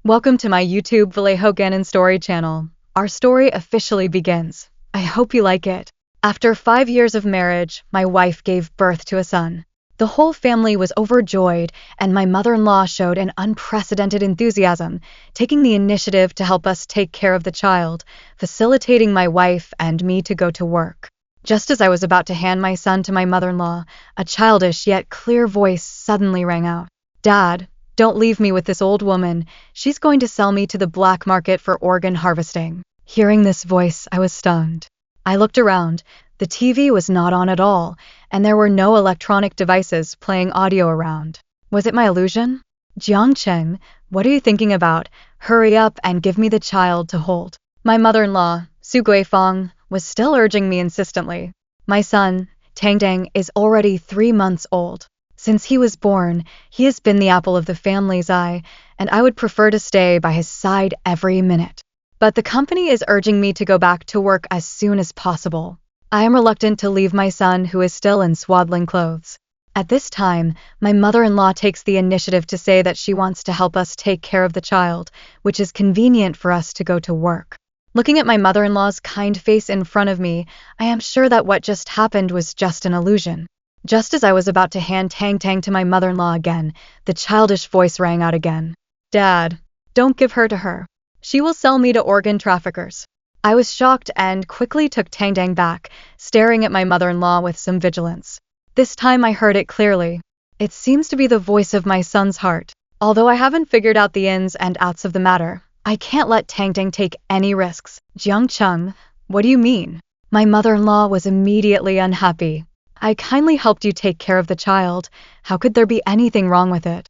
Welcome to my YouTube Vallejo Gannon story channel. Our story officially begins. I hope you like it. After 5 years of marriage, my wife gave birth to a son. The whole family was overjoyed, and my mother-in-law showed an unprecedented enthusiasm, taking the initiative to help us take care of the child, facilitating my wife and me to go to work. Just as I was about to hand my son to my mother-in-law, a childish yet clear voice suddenly rang out. "Dad, don't leave me with this old woman. She's going to sell me to the black market for organ harvesting." Hearing this voice, I was stunned. I looked around. The TV was not on at all, and there were no electronic devices playing audio around. Was it my illusion? "Jiang Cheng, what are you thinking about? Hurry up and give me the child to hold." My mother-in-law, Su Guifang, was still urging me insistently. "My son, Tang Dang, is already 3 months old. Since he was born, he has been the apple of the family's eye, and I would prefer to stay by his side every minute. But the company is urging me to go back to work as soon as possible. I am reluctant to leave my son, who is still in swaddling clothes." At this time, my mother-in-law takes the initiative to say that she wants to help us take care of the child, which is convenient for us to go to work. Looking at my mother-in-law's kind face in front of me, I am sure that what just happened was just an illusion. Just as I was about to hand Tang Tang to my mother-in-law again, the childish voice rang out again. "Dad, don't give her to her. She will sell me to organ traffickers." I was shocked and quickly took Tang Tang back, staring at my mother-in-law with some vigilance. This time I heard it clearly. It seems to be the voice of my son's heart. Although I haven't figured out the ins and outs of the matter, I can't let Tang Tang take any risks. "Jiang Cheng, what do you mean?" My mother-in-law was immediately unhappy. "I kindly helped you take care of the child. How could there be anything wrong with it?"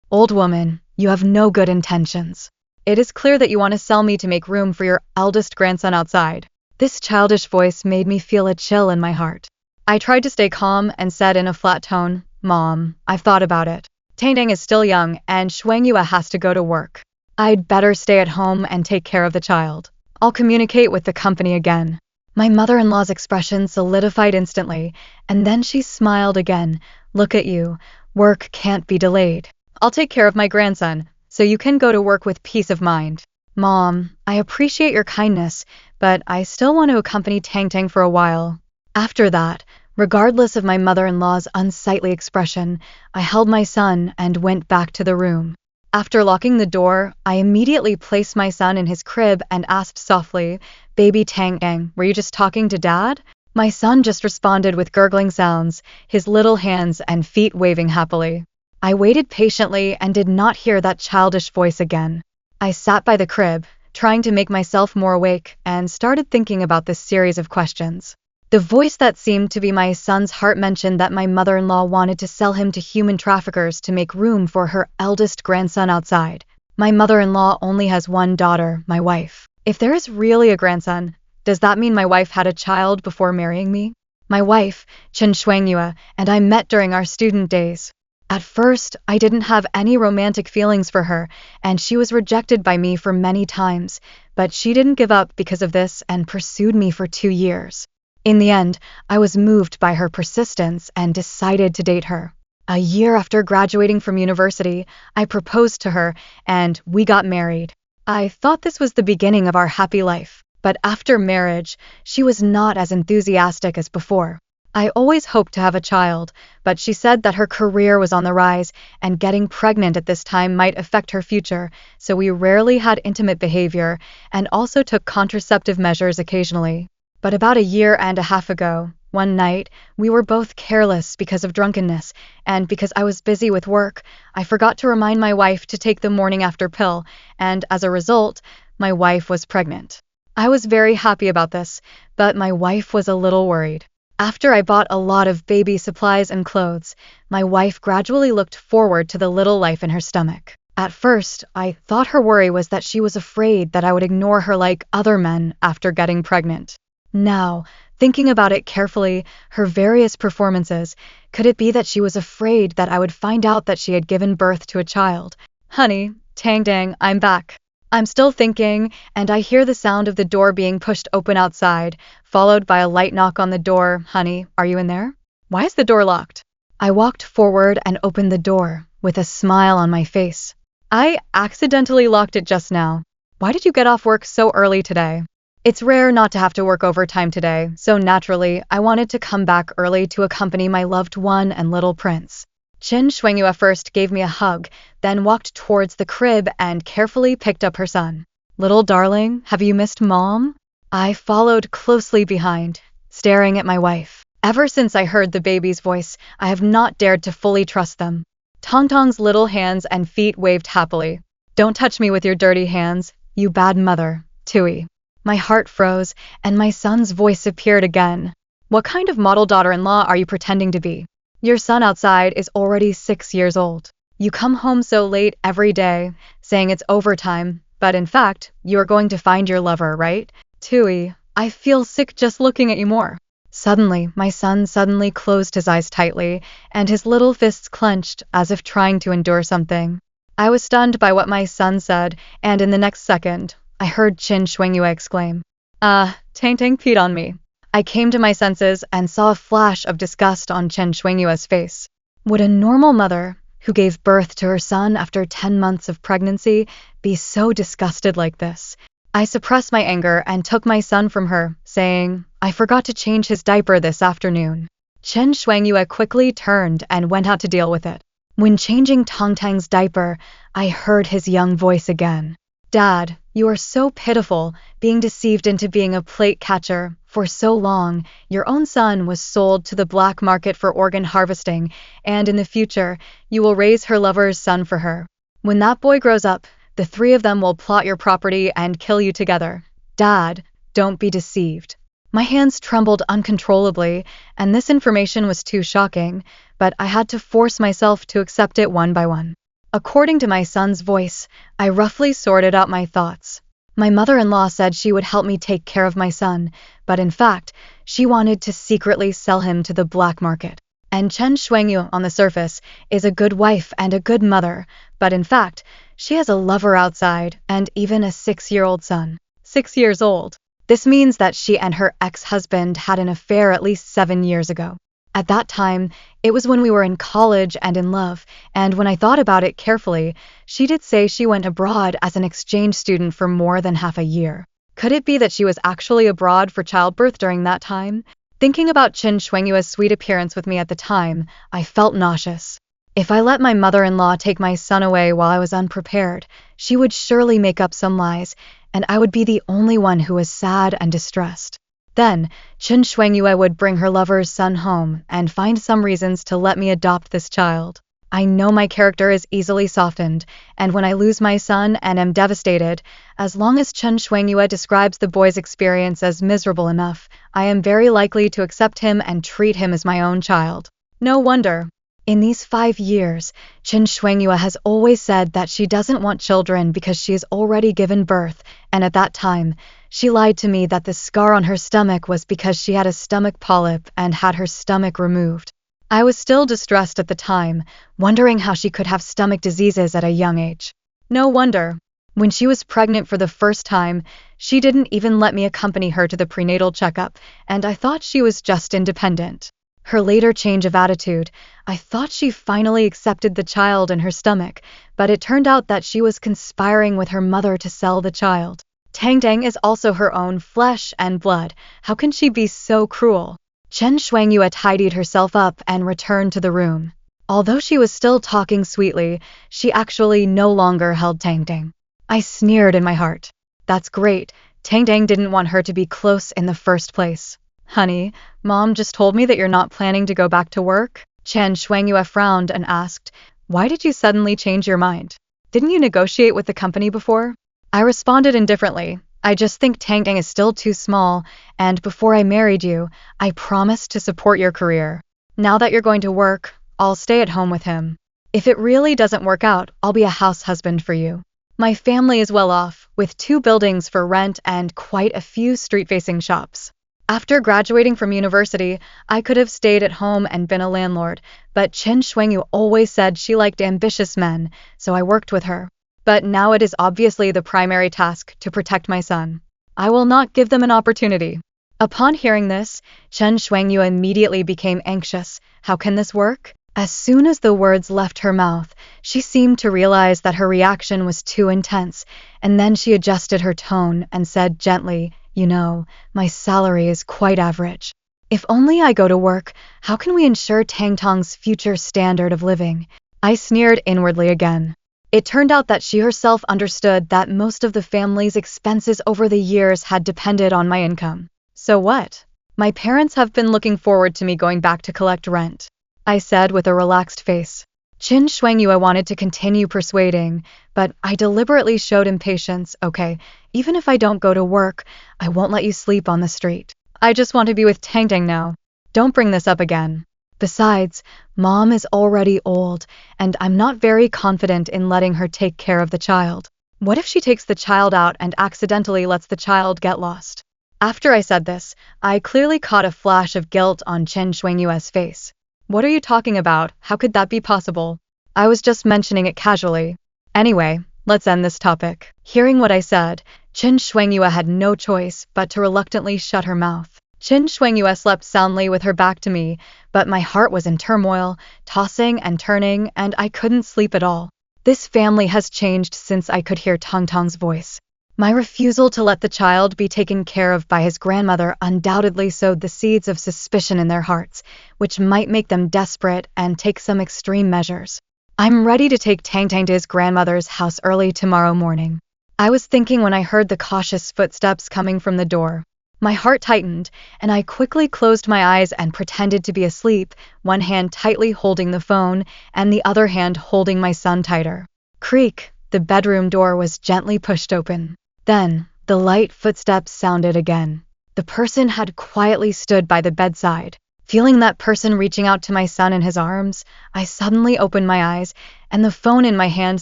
Old woman, you have no good intentions. It is clear that you want to sell me to make room for your eldest grandson outside." This childish voice made me feel a chill in my heart. I tried to stay calm and said in a flat tone, "Mom, I've thought about it. Tang Dang is still young, and Shuangyue has to go to work. I'd better stay at home and take care of the child. I'll communicate with the company again." My mother-in-law's expression solidified instantly, and then she smiled again. "Look at you. Work can't be delayed. I'll take care of my grandson, so you can go to work with peace of mind." "Mom, I appreciate your kindness, but I still want to accompany Tang Tang for a while." After that, regardless of my mother-in-law's unsightly expression, I held my son and went back to the room. After locking the door, I immediately placed my son in his crib and asked softly, "Baby Tang Tang, were you just talking to Dad?" My son just responded with gurgling sounds, his little hands and feet waving happily. I waited patiently and did not hear that childish voice again. I sat by the crib, trying to make myself more awake, and started thinking about this series of questions. The voice that seemed to be my son's heart mentioned that my mother-in-law wanted to sell him to human traffickers to make room for her eldest grandson outside. My mother-in-law only has one daughter, my wife. If there is really a grandson, does that mean my wife had a child before marrying me? My wife, Chen Shuangyue, and I met during our student days. At first, I didn't have any romantic feelings for her, and she was rejected by me for many times, but she didn't give up because of this and pursued me for 2 years. In the end, I was moved by her persistence and decided to date her. A year after graduating from university, I proposed to her, and we got married. I thought this was the beginning of our happy life, but after marriage, she was not as enthusiastic as before. I always hoped to have a child, but she said that her career was on the rise, and getting pregnant at this time might affect her future, so we rarely had intimate behavior, and also took contraceptive measures occasionally. But about a year and a half ago, one night, we were both careless because of drunkenness, and because I was busy with work, I forgot to remind my wife to take the morning after pill, and as a result, my wife was pregnant. I was very happy about this, but my wife was a little worried. After I bought a lot of baby supplies and clothes, my wife gradually looked forward to the little life in her stomach. At first, I thought her worry was that she was afraid that I would ignore her like other men after getting pregnant. Now, thinking about it carefully, her various performances, could it be that she was afraid that I would find out that she had given birth to a child? "Honey, Tang Dang, I'm back." I'm still thinking, and I hear the sound of the door being pushed open outside, followed by a light knock on the door. "Honey, are you in there? Why is the door locked?" I walked forward and opened the door, with a smile on my face. I accidentally locked it just now. Why did you get off work so early today? It's rare not to have to work overtime today, so naturally, I wanted to come back early to accompany my loved one and little prince. Chen Shuangyue first gave me a hug, then walked towards the crib and carefully picked up her son. Little darling, have you missed mom? I followed closely behind, staring at my wife. Ever since I heard the baby's voice, I have not dared to fully trust them. Tongtong's little hands and feet waved happily. Don't touch me with your dirty hands, you bad mother, Tui. My heart froze, and my son's voice appeared again. What kind of model daughter-in-law are you pretending to be? Your son outside is already 6 years old. You come home so late every day, saying it's overtime, but in fact, you are going to find your lover, right? Tui, I feel sick just looking at you more. Suddenly, my son suddenly closed his eyes tightly, and his little fists clenched as if trying to endure something. I was stunned by what my son said, and in the next second, I heard Chen Shuangyue exclaim, Tang Tang peed on me. I came to my senses and saw a flash of disgust on Chen Shuangyue's face. Would a normal mother, who gave birth to her son after 10 months of pregnancy, be so disgusted like this? I suppressed my anger and took my son from her, saying, I forgot to change his diaper this afternoon. Chen Shuangyue quickly turned and went out to deal with it. When changing Tongtang's diaper, I heard his young voice again. Dad, you are so pitiful, being deceived into being a plate catcher. For so long, your own son was sold to the black market for organ harvesting, and in the future, you will raise her lover's son for her. When that boy grows up, the three of them will plot your property and kill you together. Dad, don't be deceived. My hands trembled uncontrollably, and this information was too shocking, but I had to force myself to accept it one by one. According to my son's voice, I roughly sorted out my thoughts. My mother-in-law said she would help me take care of my son, but in fact, she wanted to secretly sell him to the black market. And Chen Shuangyue, on the surface, is a good wife and a good mother, but in fact, she has a lover outside and even a 6-year-old son. 6 years old. This means that she and her ex-husband had an affair at least 7 years ago. At that time, it was when we were in college and in love, and when I thought about it carefully, she did say she went abroad as an exchange student for more than half a year. Could it be that she was actually abroad for childbirth during that time? Thinking about Chen Shuangyue's sweet appearance with me at the time, I felt nauseous. If I let my mother-in-law take my son away while I was unprepared, she would surely make up some lies, and I would be the only one who was sad and distressed. Then, Chen Shuangyue would bring her lover's son home and find some reasons to let me adopt this child. I know my character is easily softened, and when I lose my son and am devastated, as long as Chen Shuangyue describes the boy's experience as miserable enough, I am very likely to accept him and treat him as my own child. No wonder. In these 5 years, Chen Shuangyue has always said that she doesn't want children because she has already given birth, and at that time, she lied to me that the scar on her stomach was because she had a stomach polyp and had her stomach removed. I was still distressed at the time, wondering how she could have stomach diseases at a young age. No wonder. When she was pregnant for the first time, she didn't even let me accompany her to the prenatal checkup, and I thought she was just independent. Her later change of attitude, I thought she finally accepted the child in her stomach, but it turned out that she was conspiring with her mother to sell the child. Tang Tang is also her own flesh and blood. How can she be so cruel? Chen Shuangyue tidied herself up and returned to the room. Although she was still talking sweetly, she actually no longer held Tang Tang. I sneered in my heart. That's great. Tang Tang didn't want her to be close in the first place. Honey, Mom just told me that you're not planning to go back to work? Chen Shuangyue frowned and asked, why did you suddenly change your mind? Didn't you negotiate with the company before? I responded indifferently. I just think Tang Tang is still too small, and before I married you, I promised to support your career. Now that you're going to work, I'll stay at home with him. If it really doesn't work out, I'll be a house husband for you. My family is well off, with 2 buildings for rent and quite a few street-facing shops. After graduating from university, I could have stayed at home and been a landlord, but Chen Shuangyue always said she liked ambitious men, so I worked with her. But now it is obviously the primary task to protect my son. I will not give them an opportunity. Upon hearing this, Chen Shuangyue immediately became anxious. How can this work? As soon as the words left her mouth, she seemed to realize that her reaction was too intense, and then she adjusted her tone and said gently, "You know, my salary is quite average. If only I go to work, how can we ensure Tangtong's future standard of living?" I sneered inwardly again. It turned out that she herself understood that most of the family's expenses over the years had depended on my income. So what? My parents have been looking forward to me going back to collect rent, I said with a relaxed face. Qin Shuangyue wanted to continue persuading, but I deliberately showed impatience. "Okay, even if I don't go to work, I won't let you sleep on the street. I just want to be with Tangtang now. Don't bring this up again. Besides, Mom is already old, and I'm not very confident in letting her take care of the child. What if she takes the child out and accidentally lets the child get lost?" After I said this, I clearly caught a flash of guilt on Qin Shuangyue's face. "What are you talking about? How could that be possible? I was just mentioning it casually. Anyway, let's end this topic." Hearing what I said, Qin Shuangyue had no choice but to reluctantly shut her mouth. Qin Shuangyue slept soundly with her back to me, but my heart was in turmoil, tossing and turning, and I couldn't sleep at all. This family has changed since I could hear Tangtong's voice. My refusal to let the child be taken care of by his grandmother undoubtedly sowed the seeds of suspicion in their hearts, which might make them desperate and take some extreme measures. I'm ready to take Tangtang to his grandmother's house early tomorrow morning, I was thinking when I heard the cautious footsteps coming from the door. My heart tightened, and I quickly closed my eyes and pretended to be asleep, one hand tightly holding the phone and the other hand holding my son tighter. Creak, the bedroom door was gently pushed open. Then, the light footsteps sounded again. The person had quietly stood by the bedside. Feeling that person reaching out to my son in his arms, I suddenly opened my eyes, and the phone in my hand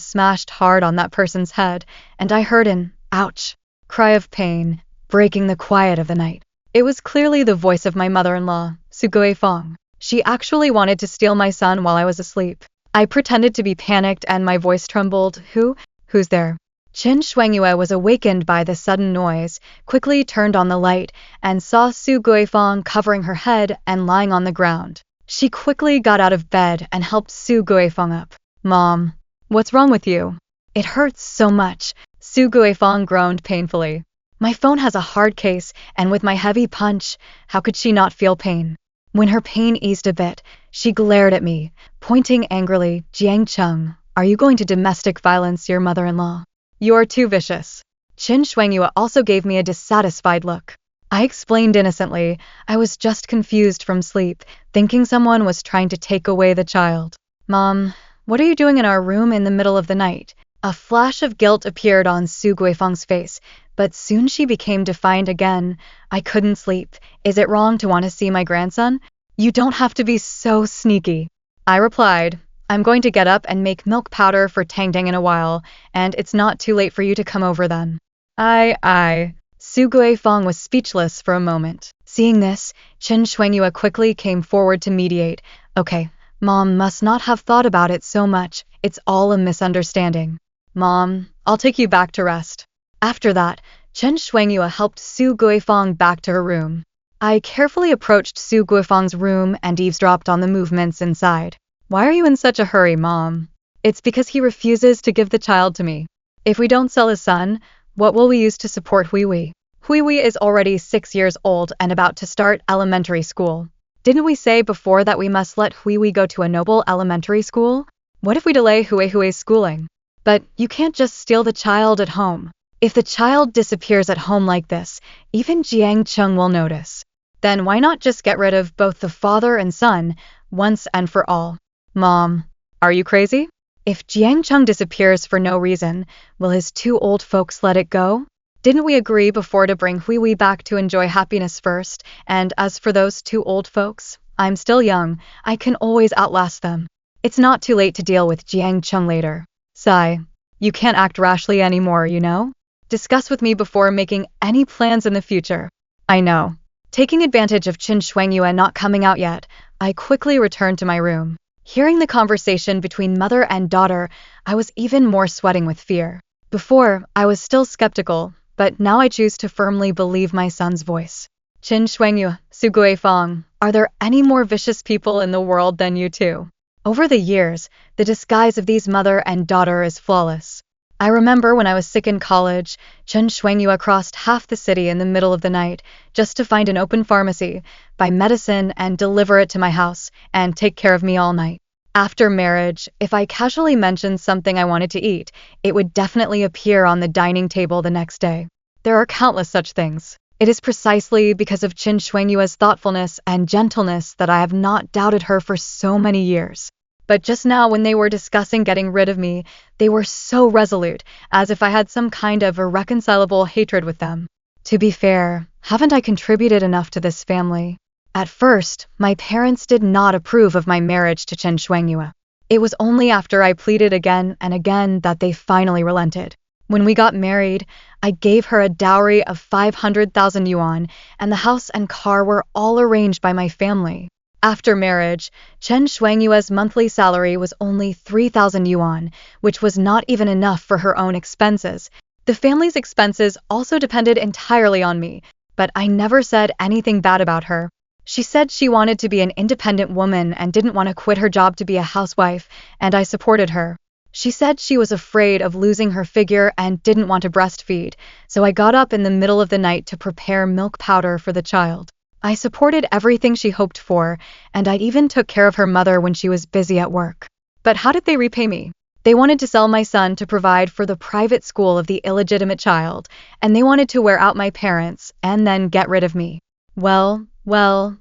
smashed hard on that person's head, and I heard an ouch cry of pain, breaking the quiet of the night. It was clearly the voice of my mother-in-law, Su Guifeng. She actually wanted to steal my son while I was asleep. I pretended to be panicked and my voice trembled. Who's there? Qin Shuangyue was awakened by the sudden noise, quickly turned on the light, and saw Su Guifeng covering her head and lying on the ground. She quickly got out of bed and helped Su Guifeng up. "Mom, what's wrong with you?" "It hurts so much," Su Guifeng groaned painfully. "My phone has a hard case, and with my heavy punch, how could she not feel pain?" When her pain eased a bit, she glared at me, pointing angrily. "Jiang Cheng, are you going to domestic violence your mother-in-law? You're too vicious." Qin Shuangyue also gave me a dissatisfied look. I explained innocently, I was just confused from sleep, thinking someone was trying to take away the child. "Mom, what are you doing in our room in the middle of the night?" A flash of guilt appeared on Su Guifeng's face, but soon she became defiant again. "I couldn't sleep. Is it wrong to want to see my grandson?" "You don't have to be so sneaky," I replied. "I'm going to get up and make milk powder for Tangtang in a while, and it's not too late for you to come over then." I. Su Guifeng was speechless for a moment. Seeing this, Qin Shuangyue quickly came forward to mediate. "Okay, Mom must not have thought about it so much. It's all a misunderstanding. Mom, I'll take you back to rest." After that, Qin Shuangyue helped Su Guifeng back to her room. I carefully approached Su Guifeng's room and eavesdropped on the movements inside. "Why are you in such a hurry, Mom?" "It's because he refuses to give the child to me. If we don't sell his son, what will we use to support Huihui? Huihui is already 6 years old and about to start elementary school. Didn't we say before that we must let Huihui go to a noble elementary school? What if we delay Huihui's schooling? But you can't just steal the child at home. If the child disappears at home like this, even Jiang Cheng will notice. Then why not just get rid of both the father and son, once and for all?" "Mom, are you crazy? If Jiang Cheng disappears for no reason, will his 2 old folks let it go? Didn't we agree before to bring Huihui back to enjoy happiness first? And as for those 2 old folks, I'm still young, I can always outlast them. It's not too late to deal with Jiang Cheng later." "Sigh, you can't act rashly anymore, you know? Discuss with me before making any plans in the future." "I know." Taking advantage of Qin Shuangyue not coming out yet, I quickly returned to my room. Hearing the conversation between mother and daughter, I was even more sweating with fear. Before, I was still skeptical, but now I choose to firmly believe my son's voice. "Qin Shuangyue, Su Guifeng, are there any more vicious people in the world than you two?" Over the years, the disguise of these mother and daughter is flawless. I remember when I was sick in college, Chen Shuangyue crossed half the city in the middle of the night just to find an open pharmacy, buy medicine and deliver it to my house, and take care of me all night. After marriage, if I casually mentioned something I wanted to eat, it would definitely appear on the dining table the next day. There are countless such things. It is precisely because of Chen Shuangyue's thoughtfulness and gentleness that I have not doubted her for so many years. But just now when they were discussing getting rid of me, they were so resolute, as if I had some kind of irreconcilable hatred with them. To be fair, haven't I contributed enough to this family? At first, my parents did not approve of my marriage to Chen Shuangyue. It was only after I pleaded again and again that they finally relented. When we got married, I gave her a dowry of 500,000 yuan, and the house and car were all arranged by my family. After marriage, Chen Shuangyue's monthly salary was only 3,000 yuan, which was not even enough for her own expenses. The family's expenses also depended entirely on me, but I never said anything bad about her. She said she wanted to be an independent woman and didn't want to quit her job to be a housewife, and I supported her. She said she was afraid of losing her figure and didn't want to breastfeed, so I got up in the middle of the night to prepare milk powder for the child. I supported everything she hoped for, and I even took care of her mother when she was busy at work. But how did they repay me? They wanted to sell my son to provide for the private school of the illegitimate child, and they wanted to wear out my parents and then get rid of me. Well, we'll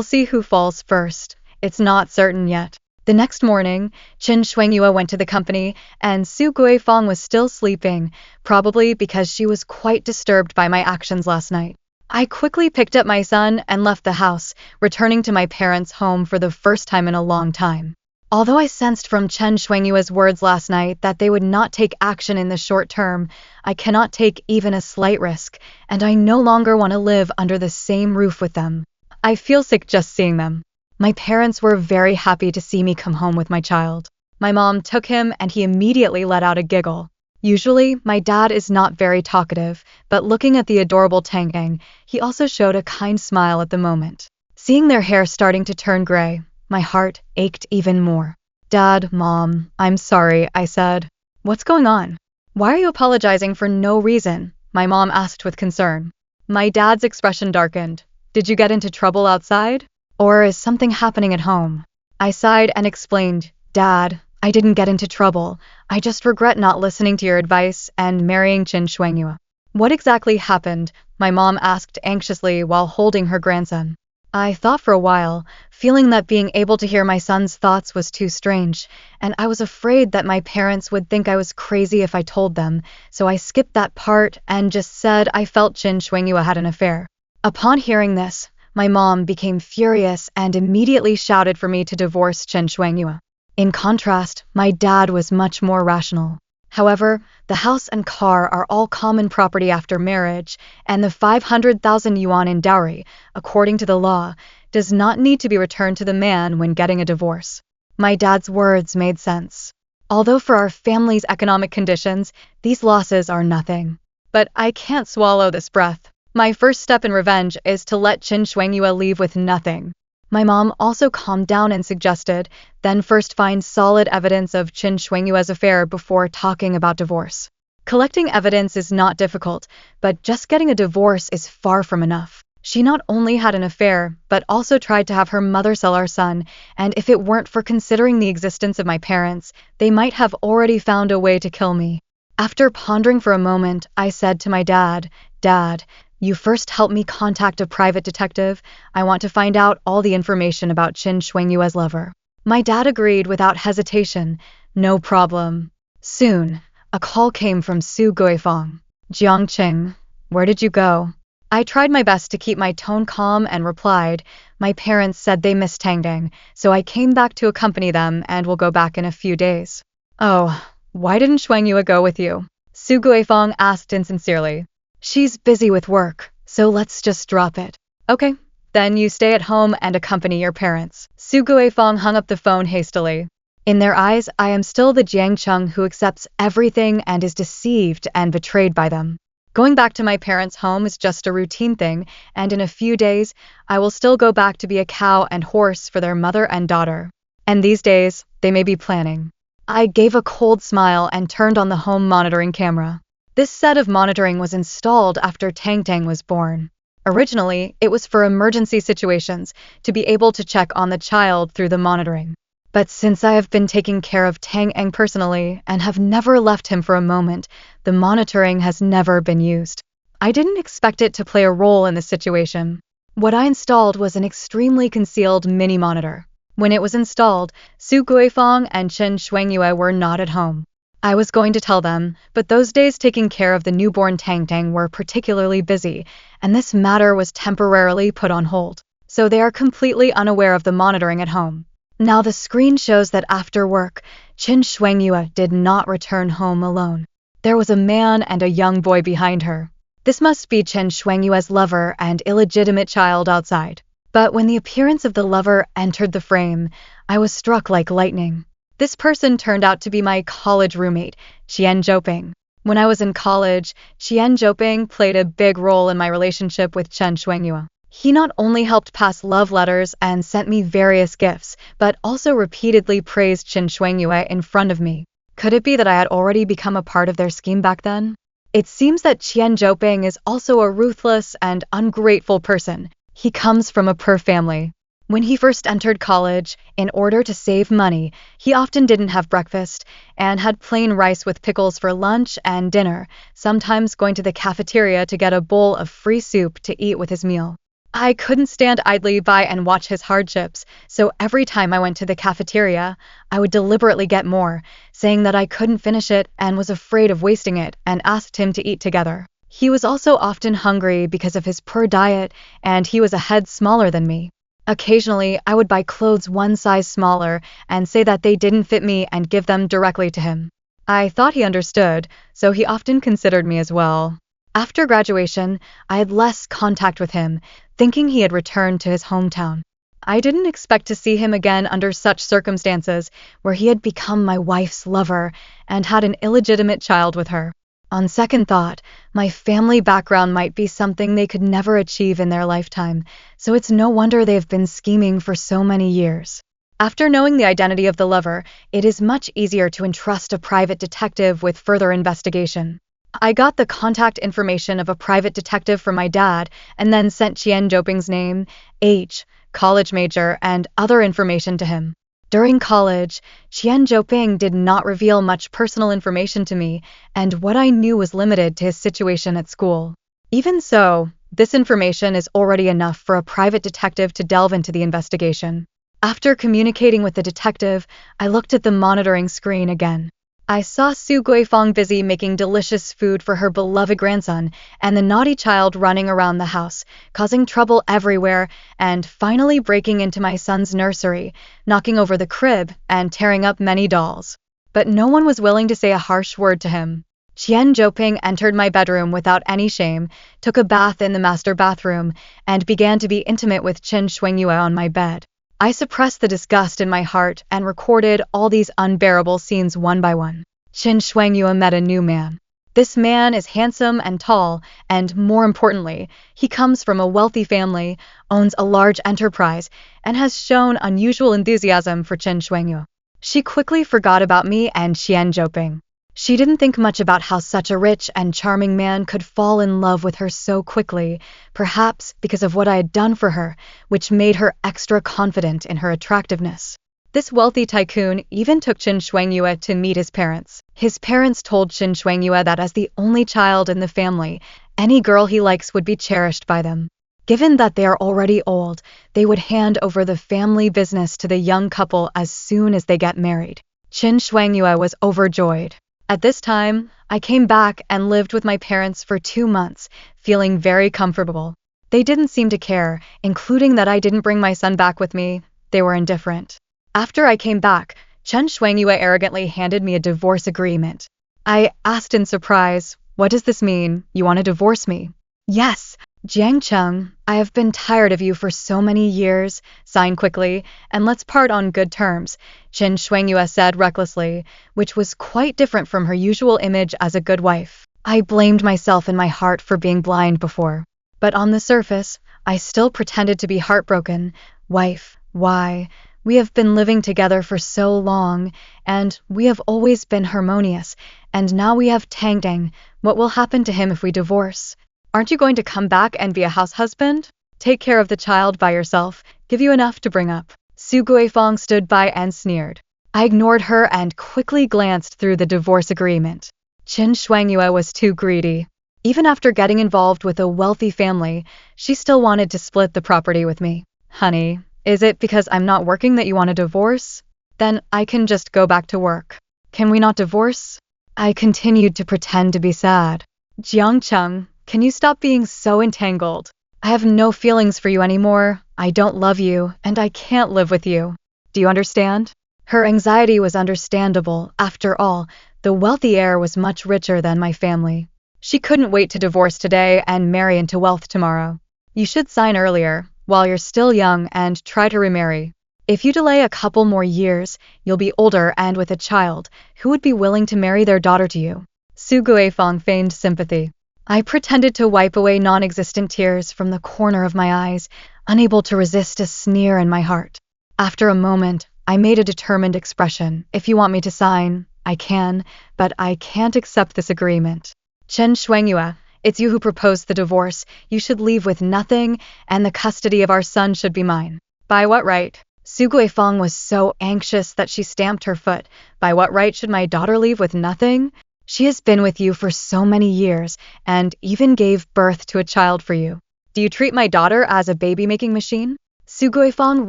see who falls first. It's not certain yet. The next morning, Chen Shuangyue went to the company, and Su Guifang was still sleeping, probably because she was quite disturbed by my actions last night. I quickly picked up my son and left the house, returning to my parents' home for the first time in a long time. Although I sensed from Chen Shuangyue's words last night that they would not take action in the short term, I cannot take even a slight risk, and I no longer want to live under the same roof with them. I feel sick just seeing them. My parents were very happy to see me come home with my child. My mom took him and he immediately let out a giggle. Usually, my dad is not very talkative, but looking at the adorable Tangang, he also showed a kind smile at the moment. Seeing their hair starting to turn gray, my heart ached even more. Dad, Mom, I'm sorry, I said. What's going on? Why are you apologizing for no reason? My mom asked with concern. My dad's expression darkened. Did you get into trouble outside? Or is something happening at home? I sighed and explained, Dad, I didn't get into trouble. I just regret not listening to your advice and marrying Chen Shuangyue. What exactly happened? My mom asked anxiously while holding her grandson. I thought for a while, feeling that being able to hear my son's thoughts was too strange, and I was afraid that my parents would think I was crazy if I told them, so I skipped that part and just said I felt Chen Shuangyue had an affair. Upon hearing this, my mom became furious and immediately shouted for me to divorce Chen Shuangyue. In contrast, my dad was much more rational. However, the house and car are all common property after marriage, and the 500,000 yuan in dowry, according to the law, does not need to be returned to the man when getting a divorce. My dad's words made sense. Although for our family's economic conditions, these losses are nothing. But I can't swallow this breath. My first step in revenge is to let Chen Shuangyue leave with nothing. My mom also calmed down and suggested, then first find solid evidence of Chen Shuangyue's affair before talking about divorce. Collecting evidence is not difficult, but just getting a divorce is far from enough. She not only had an affair, but also tried to have her mother sell our son, and if it weren't for considering the existence of my parents, they might have already found a way to kill me. After pondering for a moment, I said to my dad, Dad, you first help me contact a private detective. I want to find out all the information about Chen Shuangyue's lover. My dad agreed without hesitation. No problem. Soon, a call came from Su Guifang. Jiangqing, where did you go? I tried my best to keep my tone calm and replied, my parents said they missed Tangdang, so I came back to accompany them and will go back in a few days. Oh, why didn't Shuangyue go with you? Su Guifang asked insincerely. She's busy with work, so let's just drop it. Okay, then you stay at home and accompany your parents. Su Guifang hung up the phone hastily. In their eyes, I am still the Jiangcheng who accepts everything and is deceived and betrayed by them. Going back to my parents' home is just a routine thing, and in a few days, I will still go back to be a cow and horse for their mother and daughter. And these days, they may be planning. I gave a cold smile and turned on the home monitoring camera. This set of monitoring was installed after Tang Tang was born. Originally, it was for emergency situations, to be able to check on the child through the monitoring. But since I have been taking care of Tang Eng personally and have never left him for a moment, the monitoring has never been used. I didn't expect it to play a role in this situation. What I installed was an extremely concealed mini monitor. When it was installed, Su Guifeng and Chen Shuangyue were not at home. I was going to tell them, but those days taking care of the newborn Tang Tang were particularly busy, and this matter was temporarily put on hold. So they are completely unaware of the monitoring at home. Now the screen shows that after work, Chen Shuangyue did not return home alone. There was a man and a young boy behind her. This must be Chen Shuangyue's lover and illegitimate child outside. But when the appearance of the lover entered the frame, I was struck like lightning. This person turned out to be my college roommate, Qian Zhouping. When I was in college, Qian Zhouping played a big role in my relationship with Chen Shuangyue. He not only helped pass love letters and sent me various gifts, but also repeatedly praised Chen Shuangyue in front of me. Could it be that I had already become a part of their scheme back then? It seems that Qian Zhouping is also a ruthless and ungrateful person. He comes from a poor family. When he first entered college, in order to save money, he often didn't have breakfast and had plain rice with pickles for lunch and dinner, sometimes going to the cafeteria to get a bowl of free soup to eat with his meal. I couldn't stand idly by and watch his hardships, so every time I went to the cafeteria, I would deliberately get more, saying that I couldn't finish it and was afraid of wasting it, and asked him to eat together. He was also often hungry because of his poor diet, and he was a head smaller than me. Occasionally, I would buy clothes one size smaller and say that they didn't fit me and give them directly to him. I thought he understood, so he often considered me as well. After graduation, I had less contact with him, thinking he had returned to his hometown. I didn't expect to see him again under such circumstances, where he had become my wife's lover and had an illegitimate child with her. On second thought, my family background might be something they could never achieve in their lifetime, so it's no wonder they've been scheming for so many years. After knowing the identity of the lover, it is much easier to entrust a private detective with further investigation. I got the contact information of a private detective from my dad and then sent Qian Zhouping's name, age, college major, and other information to him. During college, Qian Zhouping did not reveal much personal information to me, and what I knew was limited to his situation at school. Even so, this information is already enough for a private detective to delve into the investigation. After communicating with the detective, I looked at the monitoring screen again. I saw Su Guifeng busy making delicious food for her beloved grandson, and the naughty child running around the house, causing trouble everywhere, and finally breaking into my son's nursery, knocking over the crib, and tearing up many dolls. But no one was willing to say a harsh word to him. Qian Zhouping entered my bedroom without any shame, took a bath in the master bathroom, and began to be intimate with Chen Shuangyue on my bed. I suppressed the disgust in my heart and recorded all these unbearable scenes one by one. Chen Shuangyue met a new man. This man is handsome and tall, and more importantly, he comes from a wealthy family, owns a large enterprise, and has shown unusual enthusiasm for Chen Shuangyue. She quickly forgot about me and Qian Zhouping. She didn't think much about how such a rich and charming man could fall in love with her so quickly, perhaps because of what I had done for her, which made her extra confident in her attractiveness. This wealthy tycoon even took Chen Shuangyue to meet his parents. His parents told Chen Shuangyue that as the only child in the family, any girl he likes would be cherished by them. Given that they are already old, they would hand over the family business to the young couple as soon as they get married. Chen Shuangyue was overjoyed. At this time, I came back and lived with my parents for 2 months, feeling very comfortable. They didn't seem to care, including that I didn't bring my son back with me. They were indifferent. After I came back, Chen Shuangyue arrogantly handed me a divorce agreement. I asked in surprise, "What does this mean? You want to divorce me?" "Yes, Jiang Cheng, I have been tired of you for so many years. Sign quickly, and let's part on good terms," Chen Shuangyue said recklessly, which was quite different from her usual image as a good wife. I blamed myself in my heart for being blind before. But on the surface, I still pretended to be heartbroken. "Wife, why We have been living together for so long, and we have always been harmonious, and now we have Tangdang. What will happen to him if we divorce? Aren't you going to come back and be a house husband? Take care of the child by yourself, give you enough to bring up. Su Guifeng stood by and sneered. I ignored her and quickly glanced through the divorce agreement. Qin Shuangyue was too greedy. Even after getting involved with a wealthy family, she still wanted to split the property with me. Honey, is it because I'm not working that you want a divorce? Then I can just go back to work. Can we not divorce? I continued to pretend to be sad. Jiang Cheng, can you stop being so entangled? I have no feelings for you anymore. I don't love you, and I can't live with you. Do you understand? Her anxiety was understandable. After all, the wealthy heir was much richer than my family. She couldn't wait to divorce today and marry into wealth tomorrow. You should sign earlier, while you're still young, and try to remarry. If you delay a couple more years, you'll be older and with a child. Who would be willing to marry their daughter to you? Su Guifeng feigned sympathy. I pretended to wipe away non-existent tears from the corner of my eyes, unable to resist a sneer in my heart. After a moment, I made a determined expression. If you want me to sign, I can, but I can't accept this agreement. Chen Shuangyue, it's you who proposed the divorce. You should leave with nothing, and the custody of our son should be mine. By what right? Su Guifeng was so anxious that she stamped her foot. By what right should my daughter leave with nothing? She has been with you for so many years, and even gave birth to a child for you. Do you treat my daughter as a baby-making machine? Su Guifeng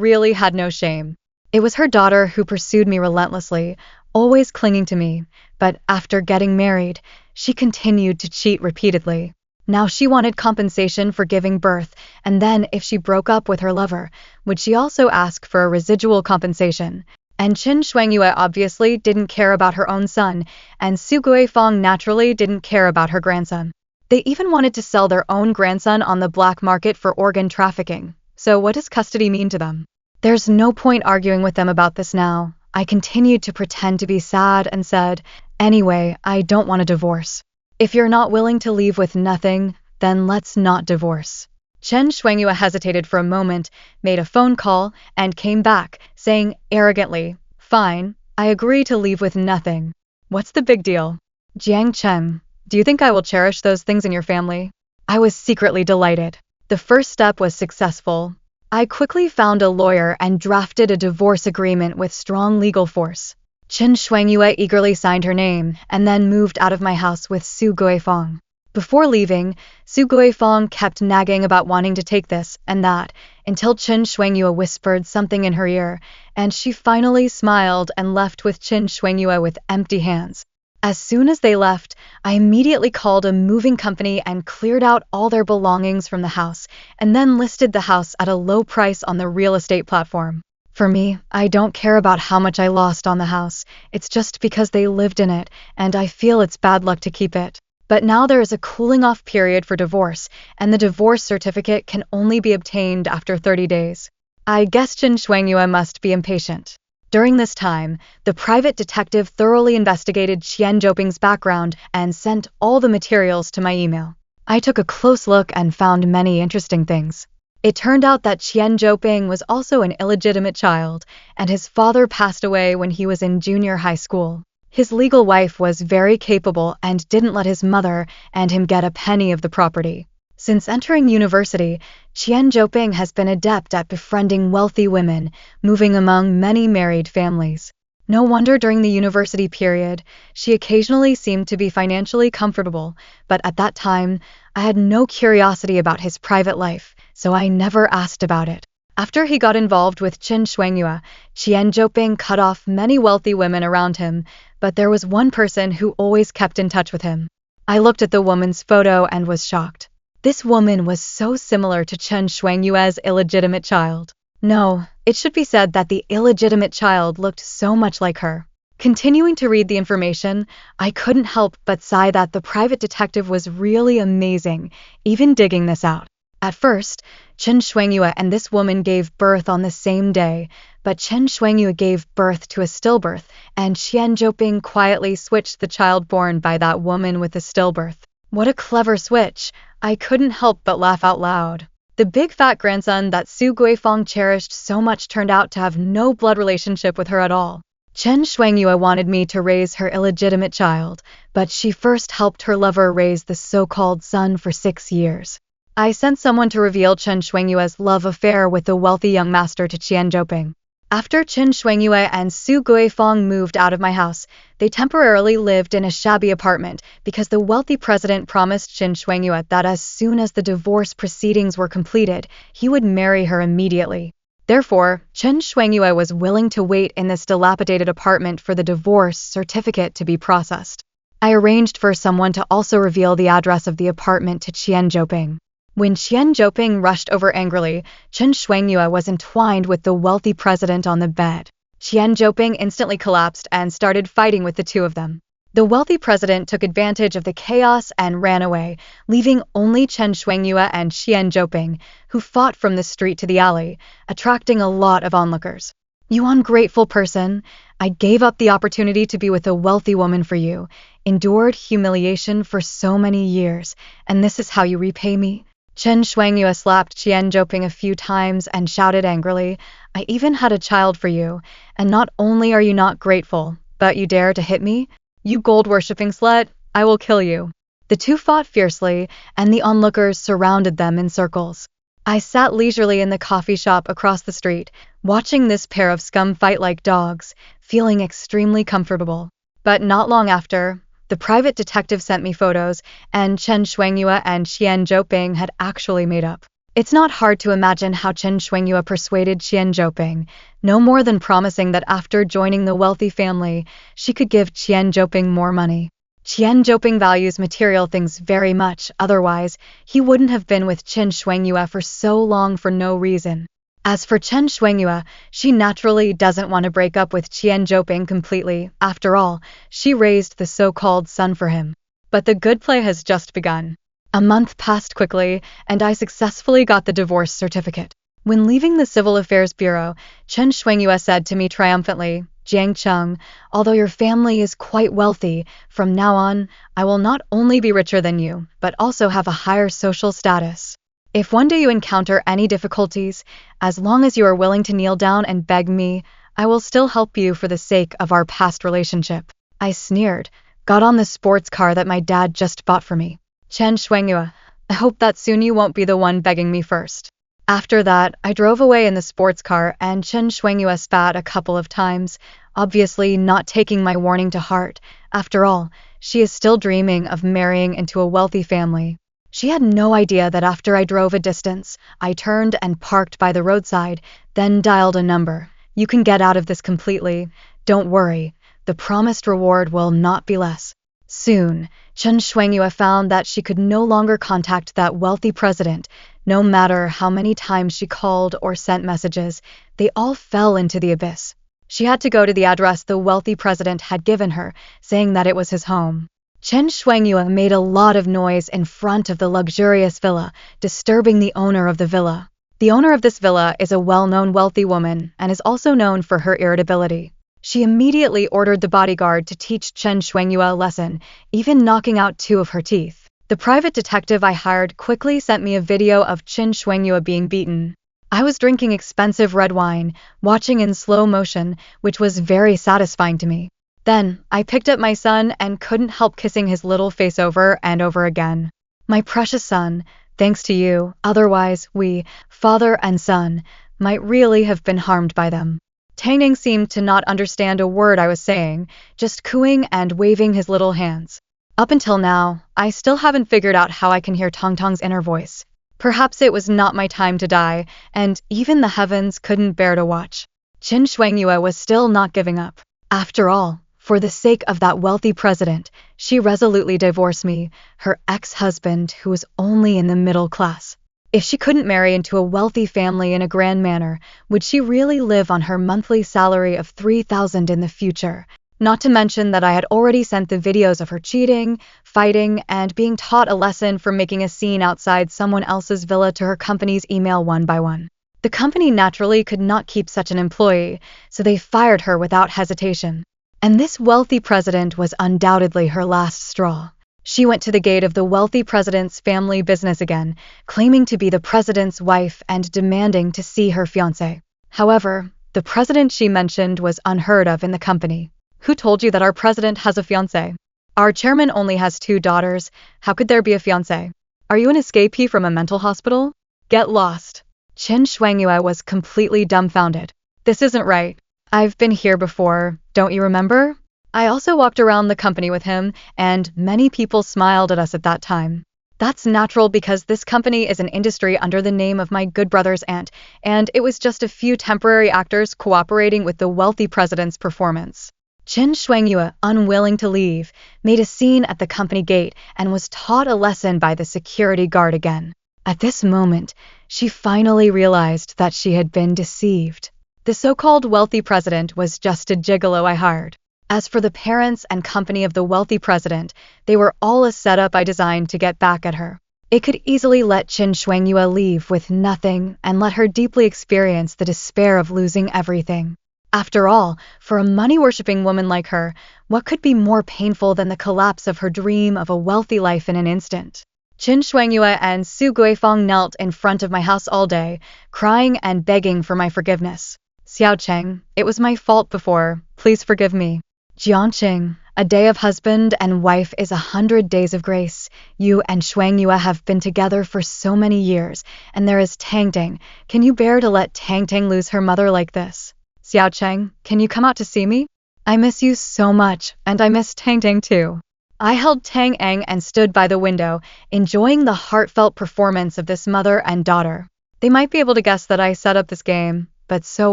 really had no shame. It was her daughter who pursued me relentlessly, always clinging to me, but after getting married, she continued to cheat repeatedly. Now she wanted compensation for giving birth, and then if she broke up with her lover, would she also ask for a residual compensation? And Qin Shuangyue obviously didn't care about her own son, and Su Guifeng naturally didn't care about her grandson. They even wanted to sell their own grandson on the black market for organ trafficking. So what does custody mean to them? There's no point arguing with them about this now. I continued to pretend to be sad and said, anyway, I don't want a divorce. If you're not willing to leave with nothing, then let's not divorce. Chen Shuangyue hesitated for a moment, made a phone call, and came back, saying arrogantly, fine, I agree to leave with nothing. What's the big deal? Jiang Chen, do you think I will cherish those things in your family? I was secretly delighted. The first step was successful. I quickly found a lawyer and drafted a divorce agreement with strong legal force. Qin Shuangyue eagerly signed her name and then moved out of my house with Su Guifeng. Before leaving, Su Guifeng kept nagging about wanting to take this and that, until Qin Shuangyue whispered something in her ear, and she finally smiled and left with Qin Shuangyue with empty hands. As soon as they left, I immediately called a moving company and cleared out all their belongings from the house, and then listed the house at a low price on the real estate platform. For me, I don't care about how much I lost on the house. It's just because they lived in it, and I feel it's bad luck to keep it. But now there is a cooling off period for divorce, and the divorce certificate can only be obtained after 30 days. I guess Qin Shuangyue must be impatient. During this time, the private detective thoroughly investigated Qian Zhoping's background and sent all the materials to my email. I took a close look and found many interesting things. It turned out that Qian Zhoping was also an illegitimate child, and his father passed away when he was in junior high school. His legal wife was very capable and didn't let his mother and him get a penny of the property. Since entering university, Qian Zhoping has been adept at befriending wealthy women, moving among many married families. No wonder during the university period, she occasionally seemed to be financially comfortable, but at that time, I had no curiosity about his private life, so I never asked about it. After he got involved with Qin Shuangyue, Qian Zhoping cut off many wealthy women around him, but there was one person who always kept in touch with him. I looked at the woman's photo and was shocked. This woman was so similar to Qin Shuangyue's illegitimate child. No, it should be said that the illegitimate child looked so much like her. Continuing to read the information, I couldn't help but sigh that the private detective was really amazing, even digging this out. At first, Qin Shuangyue and this woman gave birth on the same day, but Qin Shuangyue gave birth to a stillbirth, and Qian Zhoping quietly switched the child born by that woman with the stillbirth. What a clever switch! I couldn't help but laugh out loud. The big fat grandson that Su Guifeng cherished so much turned out to have no blood relationship with her at all. Chen Shuangyue wanted me to raise her illegitimate child, but she first helped her lover raise the so-called son for 6 years. I sent someone to reveal Chen Shuangyue's love affair with the wealthy young master to Qian Zhouping. After Chen Shuangyue and Su Guifeng moved out of my house, they temporarily lived in a shabby apartment because the wealthy president promised Chen Shuangyue that as soon as the divorce proceedings were completed, he would marry her immediately. Therefore, Chen Shuangyue was willing to wait in this dilapidated apartment for the divorce certificate to be processed. I arranged for someone to also reveal the address of the apartment to Qian Zhouping. When Qian Zhouping rushed over angrily, Chen Shuangyue was entwined with the wealthy president on the bed. Qian Zhouping instantly collapsed and started fighting with the two of them. The wealthy president took advantage of the chaos and ran away, leaving only Chen Shuangyue and Qian Zhouping, who fought from the street to the alley, attracting a lot of onlookers. "You ungrateful person! I gave up the opportunity to be with a wealthy woman for you, endured humiliation for so many years, and this is how you repay me?" Chen Shuangyue slapped Qian Zhouping a few times and shouted angrily, "I even had a child for you, and not only are you not grateful, but you dare to hit me? You gold-worshipping slut, I will kill you." The two fought fiercely, and the onlookers surrounded them in circles. I sat leisurely in the coffee shop across the street, watching this pair of scum fight like dogs, feeling extremely comfortable. But not long after, the private detective sent me photos, and Chen Shuangyue and Qian Zhouping had actually made up. It's not hard to imagine how Chen Shuangyue persuaded Qian Zhouping, no more than promising that after joining the wealthy family, she could give Qian Zhouping more money. Qian Zhouping values material things very much, otherwise, he wouldn't have been with Chen Shuangyue for so long for no reason. As for Chen Shuangyue, she naturally doesn't want to break up with Qian Zhouping completely. After all, she raised the so-called son for him. But the good play has just begun. A month passed quickly, and I successfully got the divorce certificate. When leaving the Civil Affairs Bureau, Chen Shuangyue said to me triumphantly, "Jiang Cheng, although your family is quite wealthy, from now on, I will not only be richer than you, but also have a higher social status. If one day you encounter any difficulties, as long as you are willing to kneel down and beg me, I will still help you for the sake of our past relationship." I sneered, got on the sports car that my dad just bought for me. "Chen Shuangyue, I hope that soon you won't be the one begging me first." After that, I drove away in the sports car and Chen Shuangyue spat a couple of times, obviously not taking my warning to heart. After all, she is still dreaming of marrying into a wealthy family. She had no idea that after I drove a distance, I turned and parked by the roadside, then dialed a number. "You can get out of this completely. Don't worry, the promised reward will not be less." Soon, Chen Shuangyue found that she could no longer contact that wealthy president. No matter how many times she called or sent messages, they all fell into the abyss. She had to go to the address the wealthy president had given her, saying that it was his home. Chen Shuangyue made a lot of noise in front of the luxurious villa, disturbing the owner of the villa. The owner of this villa is a well-known wealthy woman and is also known for her irritability. She immediately ordered the bodyguard to teach Chen Shuangyue a lesson, even knocking out 2 of her teeth. The private detective I hired quickly sent me a video of Chen Shuangyue being beaten. I was drinking expensive red wine, watching in slow motion, which was very satisfying to me. Then, I picked up my son and couldn't help kissing his little face over and over again. "My precious son, thanks to you, otherwise we, father and son, might really have been harmed by them." Tang seemed to not understand a word I was saying, just cooing and waving his little hands. Up until now, I still haven't figured out how I can hear Tongtong's inner voice. Perhaps it was not my time to die, and even the heavens couldn't bear to watch. Chen Shuangyue was still not giving up. After all, for the sake of that wealthy president, she resolutely divorced me, her ex-husband who was only in the middle class. If she couldn't marry into a wealthy family in a grand manner, would she really live on her monthly salary of 3,000 in the future? Not to mention that I had already sent the videos of her cheating, fighting, and being taught a lesson for making a scene outside someone else's villa to her company's email one by one. The company naturally could not keep such an employee, so they fired her without hesitation. And this wealthy president was undoubtedly her last straw. She went to the gate of the wealthy president's family business again, claiming to be the president's wife and demanding to see her fiancé. However, the president she mentioned was unheard of in the company. Who told you that our president has a fiancé? Our chairman only has 2 daughters. How could there be a fiancé? Are you an escapee from a mental hospital? Get lost. Qin Shuangyue was completely dumbfounded. This isn't right. I've been here before, don't you remember? I also walked around the company with him, and many people smiled at us at that time. That's natural because this company is an industry under the name of my good brother's aunt, and it was just a few temporary actors cooperating with the wealthy president's performance. Qin Shuangyue, unwilling to leave, made a scene at the company gate and was taught a lesson by the security guard again. At this moment, she finally realized that she had been deceived. The so-called wealthy president was just a gigolo I hired. As for the parents and company of the wealthy president, they were all a setup I designed to get back at her. It could easily let Qin Shuangyue leave with nothing and let her deeply experience the despair of losing everything. After all, for a money-worshipping woman like her, what could be more painful than the collapse of her dream of a wealthy life in an instant? Qin Shuangyue and Su Guifeng knelt in front of my house all day, crying and begging for my forgiveness. Xiao Cheng, it was my fault before. Please forgive me. Jianqing, a day of husband and wife is 100 days of grace. You and Shuangyue have been together for so many years, and there is Tangting. Can you bear to let Tangting lose her mother like this? Xiao Cheng, can you come out to see me? I miss you so much, and I miss Tangting too. I held Tang Eng and stood by the window, enjoying the heartfelt performance of this mother and daughter. They might be able to guess that I set up this game, but so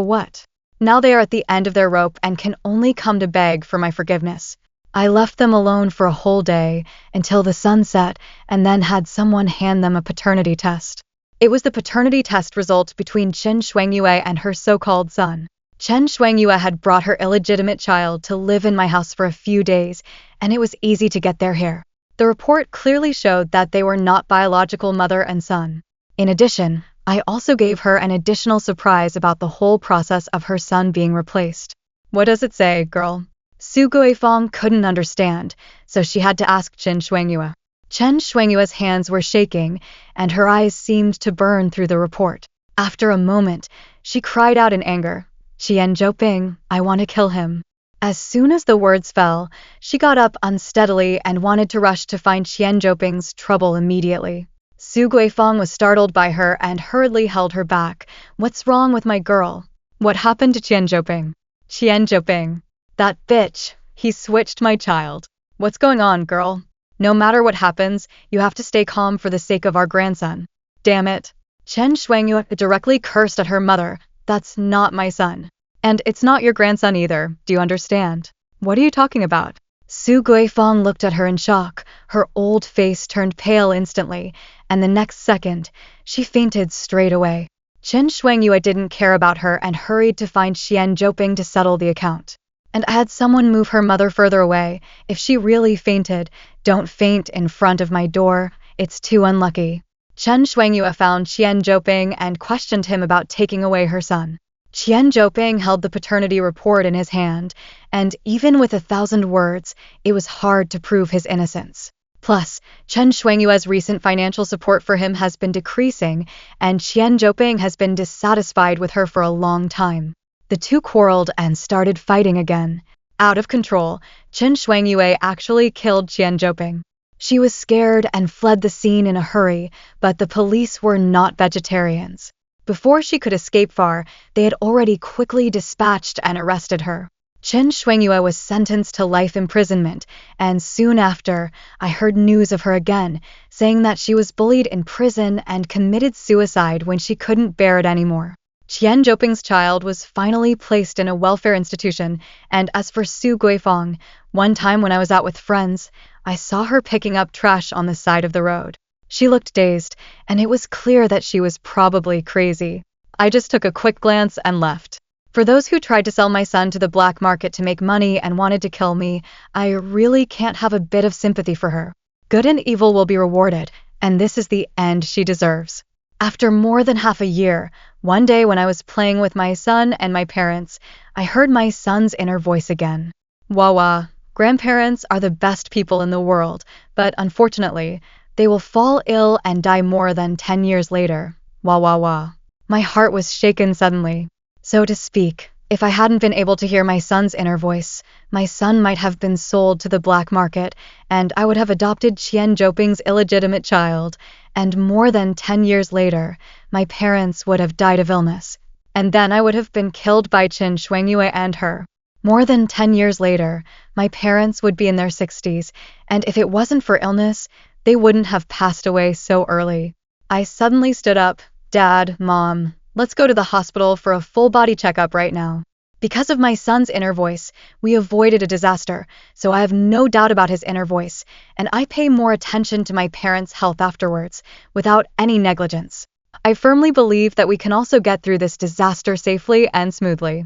what? Now they are at the end of their rope and can only come to beg for my forgiveness. I left them alone for a whole day, until the sun set, and then had someone hand them a paternity test. It was the paternity test result between Qin Shuangyue and her so-called son. Qin Shuangyue had brought her illegitimate child to live in my house for a few days, and it was easy to get their hair. The report clearly showed that they were not biological mother and son. In addition, I also gave her an additional surprise about the whole process of her son being replaced. What does it say, girl? Su Guifeng couldn't understand, so she had to ask Qin Shuangyue. Qin Shuangyue's hands were shaking, and her eyes seemed to burn through the report. After a moment, she cried out in anger. Qian Zhouping, I want to kill him. As soon as the words fell, she got up unsteadily and wanted to rush to find Qian Zhouping's trouble immediately. Su Guifeng was startled by her and hurriedly held her back. What's wrong with my girl? What happened to Qian Zhouping? Qian Zhouping. That bitch. He switched my child. What's going on, girl? No matter what happens, you have to stay calm for the sake of our grandson. Damn it. Qin Shuangyue directly cursed at her mother. That's not my son. And it's not your grandson either, do you understand? What are you talking about? Su Guifeng looked at her in shock. Her old face turned pale instantly, and the next second, she fainted straight away. Qin Shuangyue didn't care about her and hurried to find Qian Zhouping to settle the account. And I had someone move her mother further away. If she really fainted, don't faint in front of my door. It's too unlucky. Qin Shuangyue found Qian Zhouping and questioned him about taking away her son. Qian Zhouping held the paternity report in his hand, and even with 1,000 words, it was hard to prove his innocence. Plus, Qin Shuangyue's recent financial support for him has been decreasing, and Qian Zhouping has been dissatisfied with her for a long time. The two quarreled and started fighting again. Out of control, Qin Shuangyue actually killed Qian Zhouping. She was scared and fled the scene in a hurry, but the police were not vegetarians. Before she could escape far, they had already quickly dispatched and arrested her. Qin Shuangyue was sentenced to life imprisonment, and soon after, I heard news of her again, saying that she was bullied in prison and committed suicide when she couldn't bear it anymore. Qian Zhouping's child was finally placed in a welfare institution, and as for Su Guifeng, one time when I was out with friends, I saw her picking up trash on the side of the road. She looked dazed, and it was clear that she was probably crazy. I just took a quick glance and left. For those who tried to sell my son to the black market to make money and wanted to kill me, I really can't have a bit of sympathy for her. Good and evil will be rewarded, and this is the end she deserves. After more than half a year, one day when I was playing with my son and my parents, I heard my son's inner voice again. Wawa, Grandparents are the best people in the world, but unfortunately, they will fall ill and die more than 10 years later. Wah wah wah. My heart was shaken suddenly. So to speak, if I hadn't been able to hear my son's inner voice, my son might have been sold to the black market, and I would have adopted Qian Zhouping's illegitimate child, and more than 10 years later, my parents would have died of illness. And then I would have been killed by Qin Shuangyue and her. More than 10 years later, my parents would be in their 60s, and if it wasn't for illness, they wouldn't have passed away so early. I suddenly stood up. Dad, Mom, let's go to the hospital for a full body checkup right now. Because of my son's inner voice, we avoided a disaster, so I have no doubt about his inner voice, and I pay more attention to my parents' health afterwards, without any negligence. I firmly believe that we can also get through this disaster safely and smoothly.